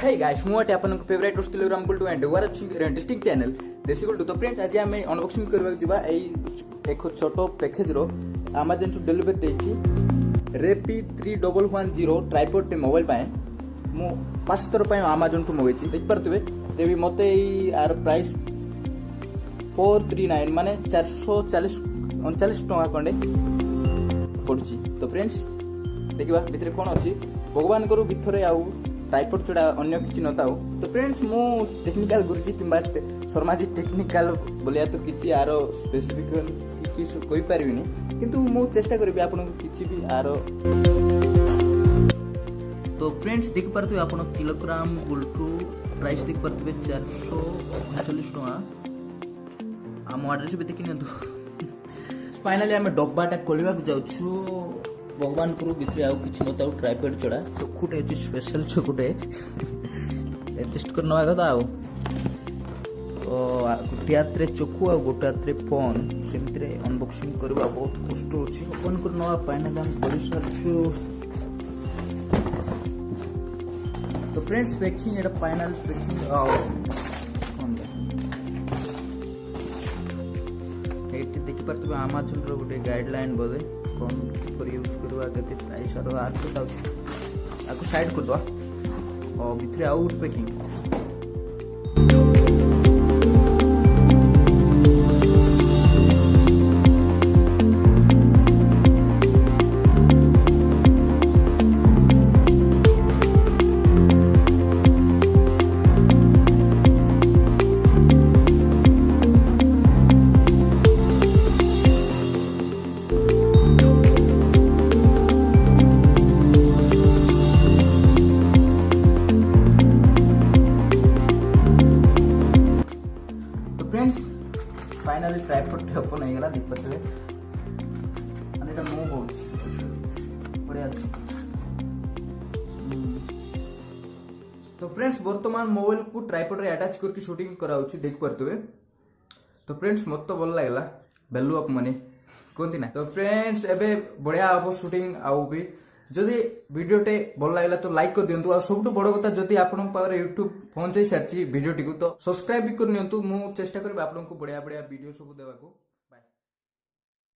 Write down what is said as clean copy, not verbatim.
Hey guys, ମୁଁ ଏଠି ଆପଣଙ୍କ ଫେଭରାଇଟ୍ ରୋଷ୍ଟ କିଲୋଗ୍ରାମ ଗୁଲଟୁ ଆଣ୍ଡ ୱାର ଡିଷ୍ଟ୍ରିକ୍ଟ ଚ୍ୟାନେଲ ଦେଶୀ ଗୁଲଟୁ। ତ ଫ୍ରେଣ୍ଡସ୍ ଆଜି ଆମେ ଅନବକ୍ସିଂ କରିବାକୁ ଯିବା ଏଇ ଏକ ଛୋଟ ପ୍ୟାକେଜର ଆମାଜନରୁ ଡେଲିଭରି ଦେଇଛି ରେପି 3110 ଟ୍ରାଇପଡ୍ ମୋବାଇଲ ପାଇଁ। ମୁଁ ଫାର୍ଷ୍ଟ ଥର ପାଇଁ ଆମାଜନଠୁ ମଗେଇଛି। ଦେଖିପାରୁଥିବେ ଦେବି ମୋତେ ଏଇ ଆର ପ୍ରାଇସ୍ 439 ମାନେ 439 ଟଙ୍କା ଖଣ୍ଡେ ପଡୁଛି। ତ ଫ୍ରେଣ୍ଡସ୍ ଦେଖିବା ଭିତରେ କ'ଣ ଅଛି। ଭଗବାନଙ୍କର ଭିତରେ ଆଉ टाइपड छड़ा अन्य किसी नता हो। तो फ्रेंड्स मु टेक्निकल गुरुजी किंबा शर्माजी टेक्निकल बोलिया तो किसी आर स्पेसिफिक किसी कोई पारिबिनी, किंतु मु चेष्टा करबी आपन किसी भी आर। तो फ्रेंड्स देख पारथि आपन किलोग्राम गुलटू प्राइस देख पारथि 439 टका। आम एड्रेस भी देखि नियंतु। फाइनली हम डब्बाटा खोलिबा को जाउछु। भगवान को भितर आउ किसी नता ट्राइपड चढ़ा चोखुटे अच्छी स्पेशल चोखुटे एडजस्ट कर नवा कथा आउ गोटे हाथ रे चोखु आ गोटे हाथ रे फोन सेमिति अनबॉक्सिंग करबा बहुत कष्ट होछि। ओपन कर नवा फाइनली हम कर सारछु। तो फ्रेंड्स पैकिंग एटा फाइनल पैकिंग आउ एटी देखि परतबे अमेज़न रो गोटे गाइडलाइन बोले कौन पर यूज करवा केते प्राइस और आज तो आको साइड कर दो और भितर out packing. Finally tripod open हो गला देख पाते माने एटा मूव होछि बढ़िया। तो फ्रेंड्स वर्तमान मोबाइल को ट्राइपड रे अटैच करके शूटिंग कराउछि देख पारतबे। तो फ्रेंड्स मत तो भल लागला वैल्यू ऑफ मनी कोंती ना। तो फ्रेंड्स एबे बढ़िया अब शूटिंग आउ भी जदि वीडियोटे भल लागला तो लाइक कर दियंतु। आ सबटु बड़ कथा जदि आपन पावर YouTube पहुंचाई सारछि वीडियोटी को तो सब्सक्राइब भी कर नियंतु। मु चेष्टा करबी आपन को बढ़िया बढ़िया वीडियो सब देवा को।